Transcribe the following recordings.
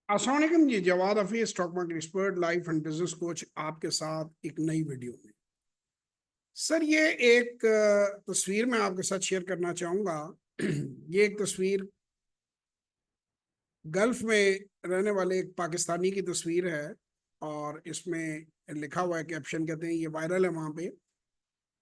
अस्सलाम वालेकुम जी। Jawad Hafeez, stock market expert, life and business coach, आपके साथ एक नई वीडियो में। सर, ये एक तस्वीर मैं आपके साथ शेयर करना चाहूँगा। ये एक तस्वीर गल्फ में रहने वाले एक पाकिस्तानी की तस्वीर है। और इसमें लिखा हुआ है, कैप्शन कहते हैं, ये वायरल है वहाँ पे,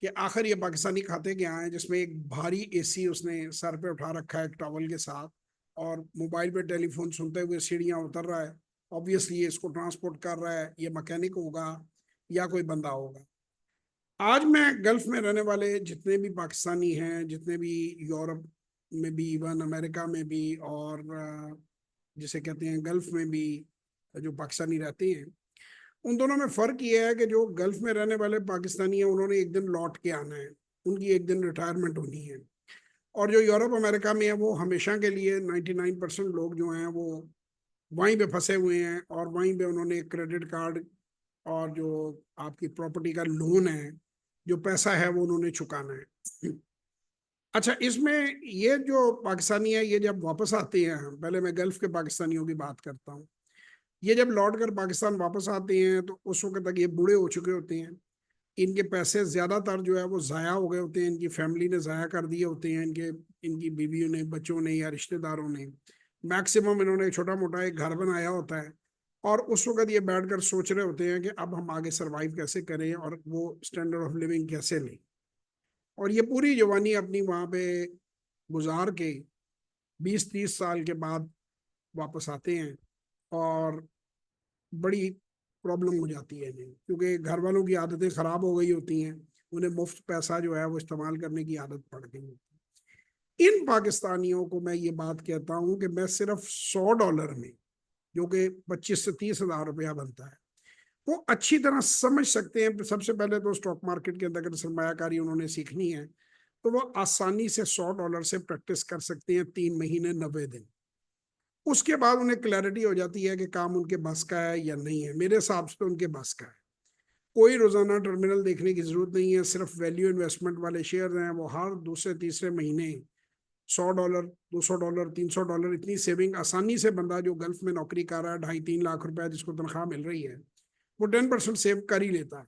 कि आखिर ये पाकिस्तानी खाते क्या हैं, जिसमें एक भारी एसी उसने सर पे उठा रखा है एक टॉवल के साथ, और मोबाइल पे टेलीफोन सुनते हुए सीढ़ियाँ उतर रहा है। ऑब्वियसली ये इसको ट्रांसपोर्ट कर रहा है, ये मैकेनिक होगा या कोई बंदा होगा। आज मैं गल्फ में रहने वाले जितने भी पाकिस्तानी हैं, जितने भी यूरोप में भी, इवन अमेरिका में भी, और जिसे कहते हैं गल्फ में भी जो पाकिस्तानी रहते हैं, उन दोनों में फ़र्क ये है कि जो गल्फ में रहने वाले पाकिस्तानी हैं उन्होंने एक दिन लौट के आना है, उनकी एक दिन रिटायरमेंट होनी है। और जो यूरोप अमेरिका में है वो हमेशा के लिए 99% लोग जो हैं वो वहीं पे फंसे हुए हैं, और वहीं पे उन्होंने क्रेडिट कार्ड और जो आपकी प्रॉपर्टी का लोन है, जो पैसा है, वो उन्होंने चुकाना है। अच्छा, इसमें ये जो पाकिस्तानी है, ये जब वापस आते हैं, पहले मैं गल्फ के पाकिस्तानियों की बात करता हूँ, ये जब लौट कर पाकिस्तान वापस आते हैं तो उस वक्त तक ये बूढ़े हो चुके होते हैं। इनके पैसे ज्यादातर जो है वो जाया हो गए होते हैं, इनकी फैमिली ने जाया कर दिए होते हैं, इनकी बीवियों ने, बच्चों ने या रिश्तेदारों ने। मैक्सिमम इन्होंने छोटा मोटा एक घर बनाया होता है, और उस वक्त ये बैठकर सोच रहे होते हैं कि अब हम आगे सरवाइव कैसे करें और वो स्टैंडर्ड ऑफ लिविंग कैसे लें। और ये पूरी जवानी अपनी वहाँ पे गुजार के 20-30 साल के बाद वापस आते हैं, और बड़ी प्रॉब्लम हो जाती है इन्हें, क्योंकि घर वालों की आदतें खराब हो गई होती हैं। उन्हें मुफ्त पैसा जो है वो इस्तेमाल करने की आदत पड़ गई होती है। इन पाकिस्तानियों को मैं ये बात कहता हूँ कि मैं सिर्फ $100 में, जो कि 25 से 30 हज़ार रुपया बनता है, वो अच्छी तरह समझ सकते हैं। सबसे पहले तो स्टॉक मार्केट के अंदर अगर सरमायाकारी उन्होंने सीखनी है तो वो आसानी से $100 से प्रैक्टिस कर सकते हैं, 3 महीने 90 दिन। उसके बाद उन्हें क्लैरिटी हो जाती है कि काम उनके बस का है या नहीं है। मेरे हिसाब से तो उनके बस का है। कोई रोजाना टर्मिनल देखने की जरूरत नहीं है, सिर्फ वैल्यू इन्वेस्टमेंट वाले शेयर हैं, वो हर दूसरे तीसरे महीने $100, $200, $300, इतनी सेविंग आसानी से, बंदा जो गल्फ में नौकरी कर रहा है, 2.5-3 लाख रुपए जिसको तनख्वाह मिल रही है, वो 10% सेव कर ही लेता है।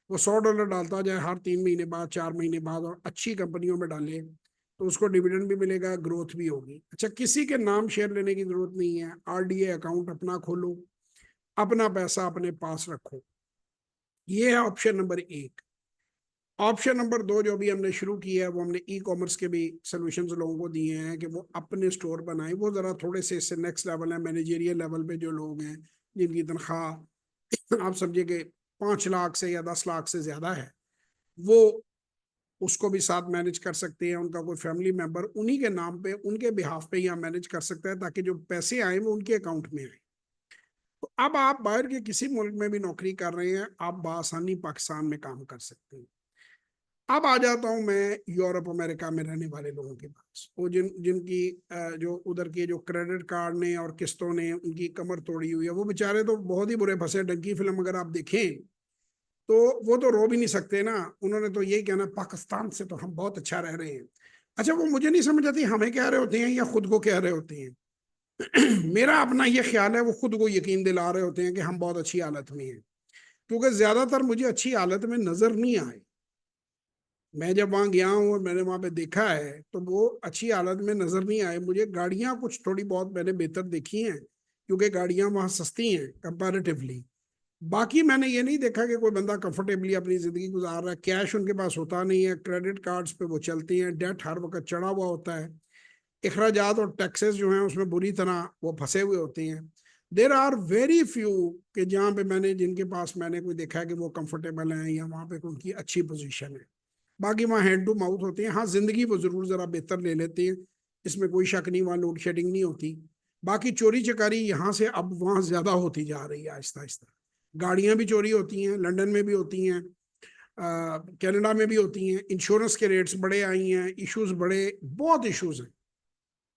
वो $100 डालता जाए हर 3 महीने बाद, 4 महीने बाद, और अच्छी कंपनियों में डाले तो उसको डिविडेंड भी मिलेगा, ग्रोथ भी होगी। अच्छा, किसी के नाम शेयर लेने की जरूरत नहीं है। आरडीए अकाउंट अपना खोलो, अपना पैसा अपने पास रखो। ये है ऑप्शन नंबर 1। ऑप्शन नंबर 2 जो अभी हमने शुरू किया है, वो हमने ई कॉमर्स के भी सोल्यूशंस लोगों को दिए हैं कि वो अपने स्टोर बनाए। वो जरा थोड़े से इससे नेक्स्ट लेवल है, मैनेजरियल लेवल पे जो लोग हैं, जिनकी तनख्वाह आप समझिए कि 5 लाख से या 10 लाख से ज्यादा है, वो उसको भी साथ मैनेज कर सकते हैं। उनका कोई फैमिली मेंबर उन्हीं के नाम पे, उनके बिहाफ पे यहाँ मैनेज कर सकता है, ताकि जो पैसे आए वो उनके अकाउंट में आए। तो अब आप बाहर के किसी मुल्क में भी नौकरी कर रहे हैं, आप बआसानी पाकिस्तान में काम कर सकते हैं। अब आ जाता हूं मैं यूरोप अमेरिका में रहने वाले लोगों के पास, वो जिनकी जो उधर के जो क्रेडिट कार्ड ने और किस्तों ने उनकी कमर तोड़ी हुई है, वो बेचारे तो बहुत ही बुरे फंसे। डंकी फिल्म अगर आप देखें तो वो तो रो भी नहीं सकते ना। उन्होंने तो यही कहना, पाकिस्तान से तो हम बहुत अच्छा रह रहे हैं। अच्छा, वो मुझे नहीं समझ आती, हमें कह रहे होते हैं या खुद को कह रहे होते हैं। मेरा अपना ये ख्याल है, वो खुद को यकीन दिला रहे होते हैं कि हम बहुत अच्छी हालत में हैं, क्योंकि ज्यादातर मुझे अच्छी हालत में नजर नहीं आए। मैं जब वहां गया हूँ और मैंने वहां पे देखा है तो वो अच्छी हालत में नजर नहीं आए मुझे। गाड़ियां कुछ थोड़ी बहुत मैंने बेहतर देखी हैं, क्योंकि गाड़ियां वहां सस्ती हैं कंपैरेटिवली। बाकी मैंने ये नहीं देखा कि कोई बंदा कंफर्टेबली अपनी जिंदगी गुजार रहा है। कैश उनके पास होता नहीं है, क्रेडिट कार्ड्स पे वो चलते हैं, डेट हर वक्त चढ़ा हुआ होता है, अखराजात और टैक्सेस जो हैं उसमें बुरी तरह वो फंसे हुए होते हैं। देर आर वेरी फ्यू कि जहाँ पे मैंने, जिनके पास मैंने कोई देखा है कि वो कंफर्टेबल हैं या वहाँ पे उनकी अच्छी पोजीशन है। बाकी वहाँ हैंड टू माउथ होते हैं। हाँ, जिंदगी वो जरूर जरा बेहतर ले लेते हैं, इसमें कोई शक नहीं, वहाँ लोड शेडिंग नहीं होती। बाकी चोरी चकारी यहाँ से अब वहाँ ज्यादा होती जा रही है आहिस्ता आहिस्ता। गाड़ियां भी चोरी होती हैं, लंदन में भी होती हैं, कनाडा में भी होती हैं। इंश्योरेंस के रेट्स बड़े आई हैं, इश्यूज बड़े, बहुत इश्यूज हैं।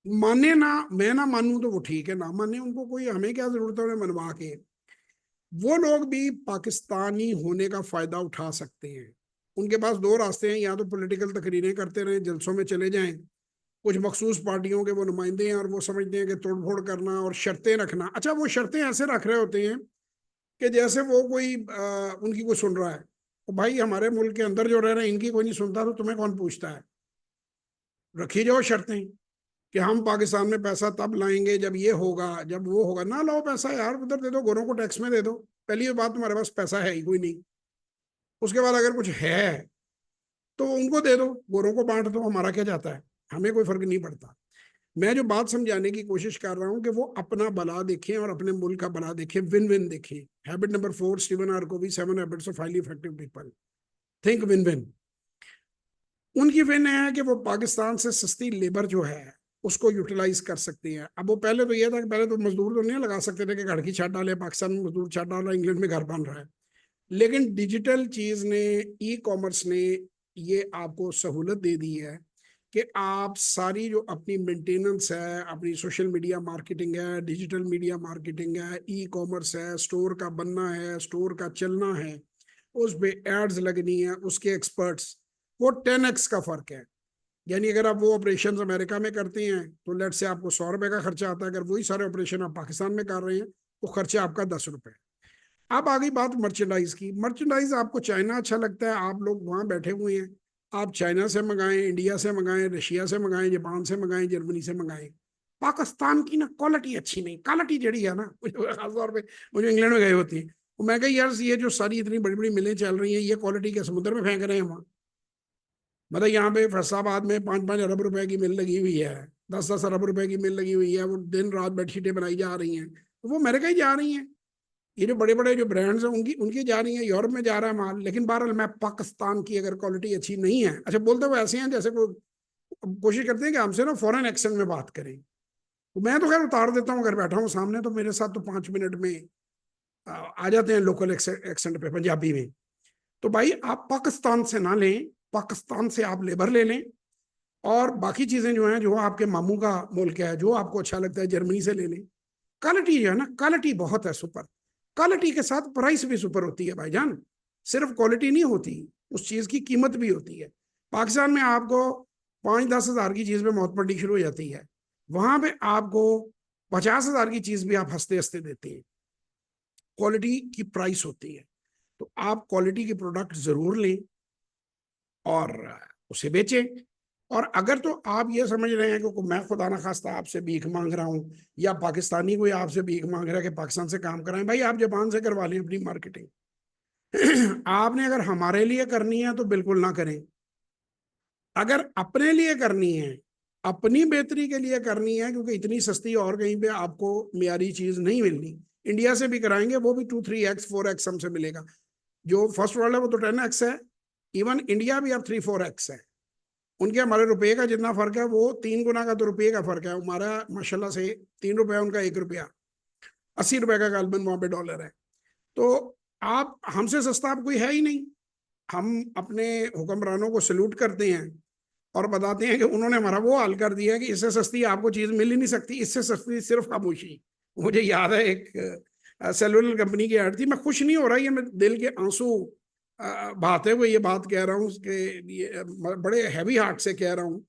माने ना, मैं ना मानूं तो वो ठीक है, ना माने उनको कोई, हमें क्या जरूरत है उन्हें मनवा के। वो लोग भी पाकिस्तानी होने का फायदा उठा सकते हैं। उनके पास दो रास्ते हैं, या तो पॉलिटिकल तकरीरें करते रहें, जलसों में चले जाएं, कुछ मखसूस पार्टियों के वो नुमाइंदे हैं और वो समझते हैं कि तोड़फोड़ करना और शर्तें रखना। अच्छा, वो शर्तें ऐसे रख रहे होते हैं कि जैसे वो कोई उनकी कोई सुन रहा है। तो भाई हमारे मुल्क के अंदर जो रह रहे हैं इनकी कोई नहीं सुनता, तो तुम्हें कौन पूछता है? रखी जाओ शर्तें कि हम पाकिस्तान में पैसा तब लाएंगे जब ये होगा, जब वो होगा। ना लाओ पैसा यार, उधर दे दो, गोरों को टैक्स में दे दो। पहली बात, तुम्हारे पास पैसा है ही कोई नहीं। उसके बाद अगर कुछ है तो उनको दे दो, गोरों को बांट दो, हमारा क्या जाता है, हमें कोई फर्क नहीं पड़ता। मैं जो बात समझाने की कोशिश कर रहा हूं कि वो अपना भला देखें और अपने मुल्क का भला देखें, विन विन देखें। Habit number 4, Stephen Covey, 7 habits of highly effective people. Think win win. उनकी विन है कि वो पाकिस्तान से सस्ती लेबर जो है उसको यूटिलाइज कर सकती है। अब वो पहले तो ये था कि पहले तो मजदूर तो नहीं लगा सकते थे कि घर की छत डाले, पाकिस्तान में मजदूर छत डाल रहा है, इंग्लैंड में घर बन रहा है। लेकिन डिजिटल चीज ने, ई कॉमर्स ने ये आपको सहूलत दे दी है कि आप सारी जो अपनी मेंटेनेंस है, अपनी सोशल मीडिया मार्केटिंग है, डिजिटल मीडिया मार्केटिंग है, ई कॉमर्स है, स्टोर का बनना है, स्टोर का चलना है, उस पे एड्स लगनी है, उसके एक्सपर्ट्स, वो 10x का फर्क है। यानी अगर आप वो ऑपरेशन अमेरिका में करते हैं तो लेट से आपको 100 रुपए का खर्चा आता है, अगर वही सारे ऑपरेशन आप पाकिस्तान में कर रहे हैं तो खर्चा आपका 10 रुपए। अब आ गई बात मर्चेंडाइज की। मर्चेंडाइज आपको चाइना अच्छा लगता है, आप लोग वहां बैठे हुए हैं, आप चाइना से मंगाएं, इंडिया से मंगाएं, रशिया से मंगाएं, जापान से मंगाएं, जर्मनी से मंगाएं। पाकिस्तान की ना क्वालिटी अच्छी नहीं, क्वालिटी जड़ी है ना, खासतौर पर वो जो इंग्लैंड में गए होती है, तो मैं कही यार ये जो सारी इतनी बड़ी बड़ी मिलें चल रही हैं, ये क्वालिटी के समुद्र में फेंक रहे हैं वहाँ। मतलब यहाँ पे फैसलाबाद में 5-5 अरब रुपए की मिल लगी हुई है, 10-10 अरब रुपए की मिल लगी हुई है, वो दिन रात बेडशीटें बनाई जा रही हैं, तो वो अमेरिका ही जा रही हैं। ये जो बड़े बड़े जो ब्रांड्स हैं उनकी उनकी जा रही हैं, यूरोप में जा रहा है माल। लेकिन बहरहाल मैं पाकिस्तान की अगर क्वालिटी अच्छी नहीं है, अच्छा बोलते हुए ऐसे हैं जैसे कोई कोशिश करते हैं कि हमसे ना फॉरेन एक्सेंट में बात करें, तो मैं तो खैर उतार देता हूँ, अगर बैठा हूँ सामने तो मेरे साथ तो 5 मिनट में आ जाते हैं लोकल एक्सेंट पे पंजाबी में। तो भाई आप पाकिस्तान से ना लें, पाकिस्तान से आप लेबर ले लें, और बाकी चीजें जो हैं, जो आपके मामू का मुल्क है, जो आपको अच्छा लगता है, जर्मनी से ले लें। क्वालिटी जो है ना, क्वालिटी बहुत है सुपर। क्वालिटी के साथ प्राइस भी सुपर होती है भाईजान। सिर्फ क्वालिटी नहीं होती, उस चीज की कीमत भी होती है। पाकिस्तान में आपको 5-10 हज़ार की चीज पे मौत पड़नी शुरू हो जाती है, वहां पे आपको 50 हज़ार की चीज भी आप हंसते हंसते देते हैं। क्वालिटी की प्राइस होती है। तो आप क्वालिटी के प्रोडक्ट जरूर लें और उसे बेचें। और अगर तो आप ये समझ रहे हैं कि मैं खुदा ना खास्ता आपसे भीख मांग रहा हूं, या पाकिस्तानी कोई आपसे भीख मांग रहा है कि पाकिस्तान से काम कराएं, भाई आप जापान से करवा लें अपनी मार्केटिंग। आपने अगर हमारे लिए करनी है तो बिल्कुल ना करें। अगर अपने लिए करनी है, अपनी बेहतरी के लिए करनी है, क्योंकि इतनी सस्ती और कहीं पे आपको मियारी चीज नहीं मिलनी। इंडिया से भी कराएंगे, वो भी 2-3x 4x हमसे मिलेगा। जो फर्स्ट वर्ल्ड है वो तो 10x है, इवन इंडिया भी अब 3-4x है। उनके हमारे रुपए का जितना फर्क है वो 3 गुना का तो रुपये का फर्क है। हमारा माशाल्लाह से 3 रुपया, उनका 1 रुपया, 80 रुपए का गालबन वहां पे डॉलर है। तो आप हमसे सस्ता आप कोई है ही नहीं। हम अपने हुक्मरानों को सल्यूट करते हैं और बताते हैं कि उन्होंने हमारा वो हाल कर दिया है कि इससे सस्ती आपको चीज मिल ही नहीं सकती, इससे सस्ती सिर्फ खामोशी। मुझे याद है एक सेलुलर कंपनी की ऐड थी, मैं खुश नहीं हो रहा, ये मैं दिल के आंसू बहाते हुए ये बात कह रहा हूँ कि ये बड़े हैवी हार्ट से कह रहा हूँ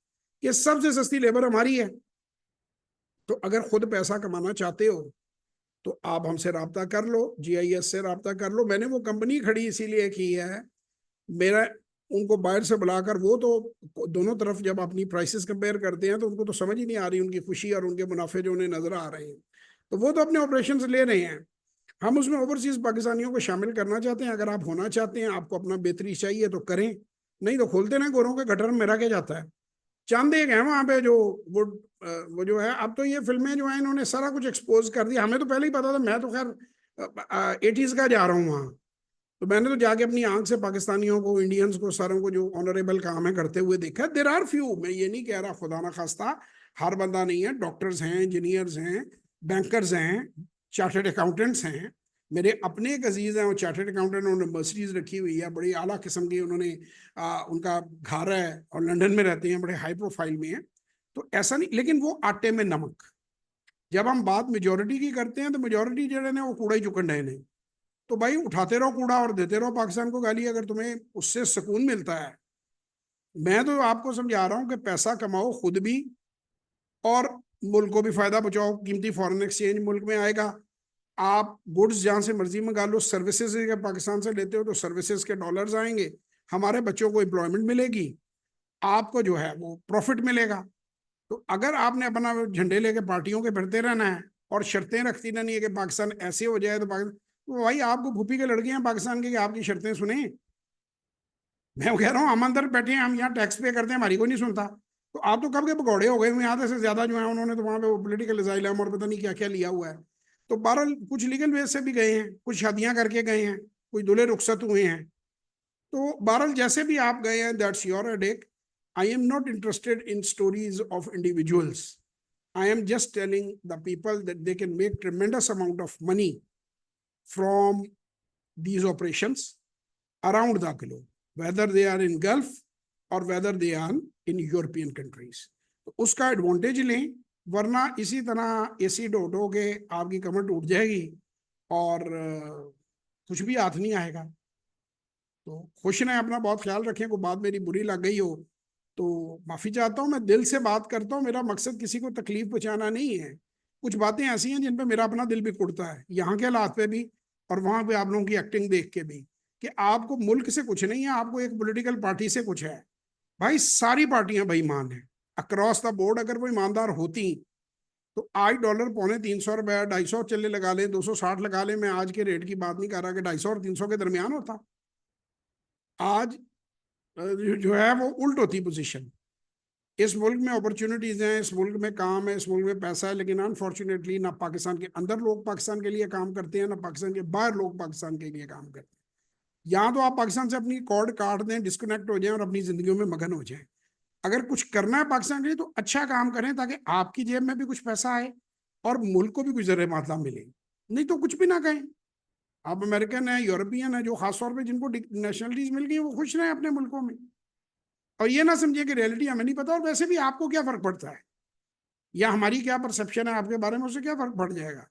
कि सबसे सस्ती लेबर हमारी है। तो अगर खुद पैसा कमाना चाहते हो तो आप हमसे रब्ता कर लो, GIS से रब्ता कर लो। मैंने वो कंपनी खड़ी इसीलिए की है, मेरा उनको बाहर से बुलाकर, वो तो दोनों तरफ जब अपनी प्राइसेस कंपेयर करते हैं तो उनको तो समझ ही नहीं आ रही उनकी खुशी और उनके मुनाफे जो उन्हें नजर आ रहे हैं, तो वो तो अपने ऑपरेशन ले रहे हैं। हम उसमें ओवरसीज पाकिस्तानियों को शामिल करना चाहते हैं। अगर आप होना चाहते हैं, आपको अपना बेहतरी चाहिए तो करें, नहीं तो खोलते ना गोरों के गटर में, मेरा क्या जाता है। चांद एक है वहां पे जो वो जो है, अब तो ये फिल्में जो है इन्होंने सारा कुछ एक्सपोज कर दिया। हमें तो पहले ही पता था, मैं तो खैर 80s का जा रहा हूँ वहाँ, तो मैंने तो जाके अपनी आंख से पाकिस्तानियों को, इंडियंस को, सारों को जो ऑनरेबल काम है करते हुए देखा। देर आर फ्यू, मैं ये नहीं कह रहा खुदा ना खास्ता हर बंदा नहीं है, डॉक्टर्स हैं, इंजीनियर्स हैं, बैंकर्स हैं, चार्टर्ड अकाउंटेंट्स हैं। मेरे अपने एक अजीज हैं, वो चार्टर्ड अकाउंटेंट, उन्होंने मर्सिडीज रखी हुई है, बड़ी आला किस्म की उन्होंने उनका घर है और लंदन में रहते हैं, बड़े हाई प्रोफाइल में है। तो ऐसा नहीं, लेकिन वो आटे में नमक। जब हम बात मेजोरिटी की करते हैं तो मेजोरिटी जो है ना वो कूड़ा ही चुकन रहे हैं। तो भाई उठाते रहो कूड़ा और देते रहो पाकिस्तान को गाली, अगर तुम्हें उससे सुकून मिलता है। मैं तो आपको समझा रहा हूं कि पैसा कमाओ खुद भी, और मुल्क को भी फायदा पहुंचाओ, कीमती फॉरेन एक्सचेंज मुल्क में आएगा। आप गुड्स जहां से मर्जी मंगा लो, सर्विसेज अगर पाकिस्तान से लेते हो तो सर्विसेज के डॉलर्स आएंगे, हमारे बच्चों को एम्प्लॉयमेंट मिलेगी, आपको जो है वो प्रॉफिट मिलेगा। तो अगर आपने अपना झंडे लेके पार्टियों के फिरते रहना है और शर्तें रखती रहनी है कि पाकिस्तान ऐसे हो जाए, तो पाकिस्तान, तो भाई आपको भूपी के लड़के हैं पाकिस्तान के कि आपकी शर्तें सुने? मैं कह रहा हूँ हम अंदर बैठे हैं, हम यहाँ टैक्स पे करते हैं, हमारी कोई नहीं सुनता। तो आप तो कब के पकौड़े हो गए हुए, आधे से ज्यादा जो है उन्होंने तो वहां पे पोलिटिकल असाइलम और पता नहीं क्या क्या लिया हुआ है। तो बहरहाल कुछ लीगल वे से भी गए हैं, कुछ शादियां करके गए हैं, कुछ दूल्हे रुखसत हुए हैं। तो बहरहाल जैसे भी आप गए हैं, that's your headache. I am not interested in stories of individuals. I am just telling the people that they can make tremendous amount of money from these operations around the globe, whether they are in Gulf or whether they are in European countries. तो उसका advantage लें, वरना इसी तरह AC dot हो के आपकी कमर टूट जाएगी और कुछ भी हाथ नहीं आएगा। तो खुश रहें, अपना बहुत ख्याल रखें। कोई बात मेरी बुरी लग गई हो तो माफ़ी चाहता हूँ, मैं दिल से बात करता हूँ, मेरा मकसद किसी को तकलीफ पहुँचाना नहीं है। कुछ बातें ऐसी हैं जिन पे मेरा अपना दिल भी कुड़ता है, यहाँ के हालात पे भी और वहाँ पे आप लोगों की एक्टिंग देख के भी, कि आपको मुल्क से कुछ नहीं है, आपको एक पॉलिटिकल पार्टी से कुछ है। भाई सारी पार्टियां बेईमान हैं अक्रॉस द बोर्ड। अगर वो ईमानदार होती तो आज डॉलर 250-300 रुपया, 250 चले लगा लें, 260 लगा लें, मैं आज के रेट की बात नहीं कर रहा कि 250 और 300 के दरमियान होता। आज जो है वो उल्ट होती पोजीशन। इस मुल्क में अपॉर्चुनिटीज हैं, इस मुल्क में काम है, इस मुल्क में पैसा है, लेकिन अनफॉर्चुनेटली ना पाकिस्तान के अंदर लोग पाकिस्तान के लिए काम करते हैं, ना पाकिस्तान के बाहर लोग पाकिस्तान के लिए काम करते हैं। या तो आप पाकिस्तान से अपनी कॉर्ड काट दें, डिस्कनेक्ट हो जाएं और अपनी जिंदगियों में मगन हो जाएं। अगर कुछ करना है पाकिस्तान के लिए तो अच्छा काम करें, ताकि आपकी जेब में भी कुछ पैसा आए और मुल्क को भी कुछ जरिए मातला मिले। नहीं तो कुछ भी ना कहें। आप अमेरिकन है, यूरोपियन है, जो खासतौर पर जिनको नेशनलिटीज मिल गई, वो खुश रहें अपने मुल्कों में। और ये ना समझिए कि रियलिटी हमें नहीं पता, और वैसे भी आपको क्या फर्क पड़ता है, या हमारी क्या परसेप्शन है आपके बारे में, उससे क्या फर्क पड़ जाएगा।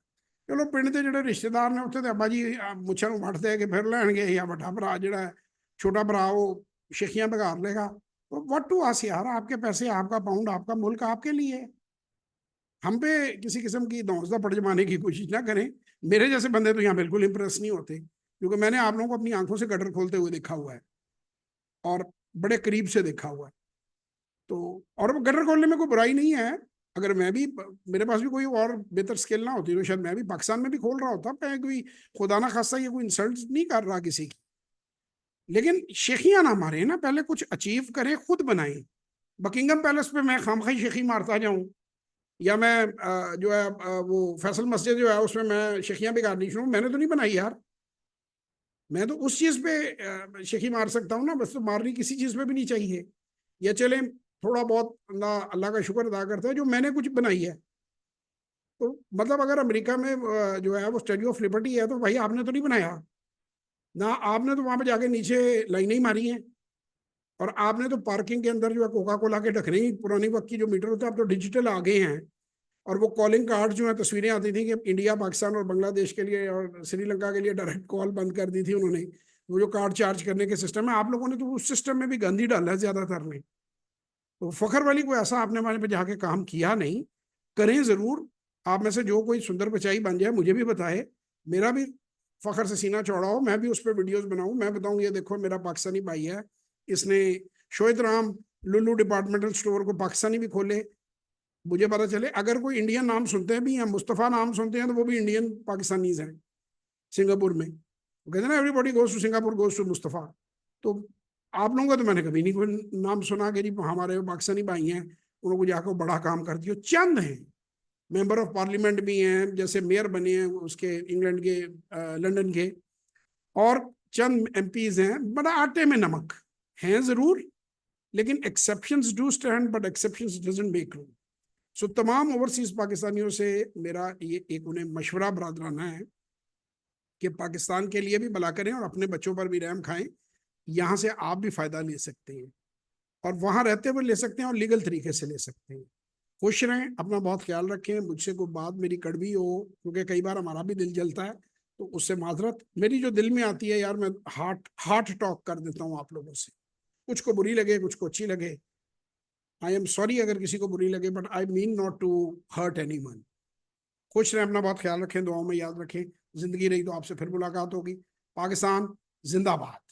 चलो पिंड के ਜਿਹੜੇ ਰਿਸ਼ਤੇਦਾਰ ਨੇ ਉੱਥੇ ਤੇ ਅੱਬਾ ਜੀ ਮੁੱਛਾਂ ਨੂੰ ਵੱਢਦੇ ਕਿ ਫਿਰ ਲੈਣਗੇ, ਜਾਂ ਵੱਡਾ ਭਰਾ ਜਿਹੜਾ है, छोटा भरा वो शिखियां बिगाड़ लेगा। तो व्हाट टू अस यार, आपके पैसे, आपका पाउंड, आपका मुल्क आपके लिए है। हम पे किसी किस्म की दौंसदा पड़ जमाने की कोशिश ना करें। मेरे जैसे बंदे तो यहाँ बिल्कुल इंप्रेस नहीं होते, क्योंकि मैंने आप लोगों को अपनी आंखों से गटर खोलते हुए देखा हुआ है और बड़े करीब से देखा हुआ है। तो और वो गटर खोलने में कोई बुराई नहीं है। अगर मैं भी, मेरे पास भी कोई और बेहतर स्किल ना होती तो शायद मैं भी पाकिस्तान में भी खोल रहा होता। मैं कोई खुदा ना खास्ता ये कोई इंसल्ट नहीं कर रहा किसी की, लेकिन शेखियां ना मारे ना, पहले कुछ अचीव करें, खुद बनाएं। बकिंगम पैलेस पे मैं खामखाई शेखी मारता जाऊं, या मैं जो है वो फैसल मस्जिद जो है उसमें मैं शेखियां बिगाड़नी शुरू, मैंने तो नहीं बनाई यार। मैं तो उस चीज पे शेखी मार सकता हूँ ना, बस। तो मारनी किसी चीज पे भी नहीं चाहिए। या चले थोड़ा बहुत अल्लाह का शुक्र अदा करता है जो मैंने कुछ बनाई है। तो मतलब अगर अमेरिका में जो है वो स्टैच्यू ऑफ लिबर्टी है, तो भाई आपने तो नहीं बनाया ना, आपने तो वहां पे जाके नीचे लाइनें ही मारी हैं। और आपने तो पार्किंग के अंदर जो है कोका कोला के ढकने ही, पुरानी वक्त की जो मीटर होता है अब तो डिजिटल आ गए हैं। और वो कॉलिंग कार्ड जो है, तस्वीरें आती थी कि इंडिया पाकिस्तान और बांग्लादेश के लिए और श्रीलंका के लिए डायरेक्ट कॉल बंद कर दी थी उन्होंने। वो जो कार्ड चार्ज करने के सिस्टम है, आप लोगों ने तो उस सिस्टम में भी गंद ही डाला है ज्यादातर ने। तो फखर वाली कोई ऐसा आपने हमारे पे जाके काम किया नहीं। करें जरूर। आप में से जो कोई सुंदर बचाई बन जाए मुझे भी बताए, मेरा भी फखर से सीना चौड़ा हो, मैं भी उस पर वीडियोस बनाऊं, मैं बताऊं ये देखो मेरा पाकिस्तानी भाई है, इसने शोएत राम लुलू डिपार्टमेंटल स्टोर को पाकिस्तानी भी खोले। मुझे पता चले अगर कोई इंडियन नाम सुनते हैं भी, या मुस्तफ़ा नाम सुनते हैं, तो वो भी इंडियन पाकिस्तानीज हैं सिंगापुर में। कहते हैं ना, everybody goes to Singapore goes to Mustafa. तो आप लोगों का तो मैंने कभी नहीं कोई नाम सुना कि जी हमारे पाकिस्तानी भाई हैं उनको जाकर बड़ा काम कर दिया। चंद हैं, मेंबर ऑफ पार्लियामेंट भी हैं, जैसे मेयर बने हैं उसके इंग्लैंड के, लंदन के, और चंद एमपीज हैं। बड़ा आटे में नमक हैं जरूर, लेकिन exceptions do stand, but exceptions doesn't make rule. So तमाम ओवरसीज पाकिस्तानियों से मेरा ये एक उन्हें मशवरा बरादराना है कि पाकिस्तान के लिए भी भला करें और अपने बच्चों पर भी रहम खाएं। यहाँ से आप भी फायदा ले सकते हैं, और वहां रहते हुए ले सकते हैं, और लीगल तरीके से ले सकते हैं। खुश रहें, अपना बहुत ख्याल रखें। मुझसे कोई बात मेरी कड़वी हो, क्योंकि कई बार हमारा भी दिल जलता है, तो उससे माजरत। मेरी जो दिल में आती है यार, मैं हार्ट हार्ट टॉक कर देता हूँ आप लोगों से, कुछ को बुरी लगे कुछ को अच्छी लगे। आई एम सॉरी अगर किसी को बुरी लगे, but I mean not to hurt anyone. खुश रहें, अपना बहुत ख्याल रखें, दुआओं में याद रखें। जिंदगी रही तो आपसे फिर मुलाकात होगी। पाकिस्तान जिंदाबाद।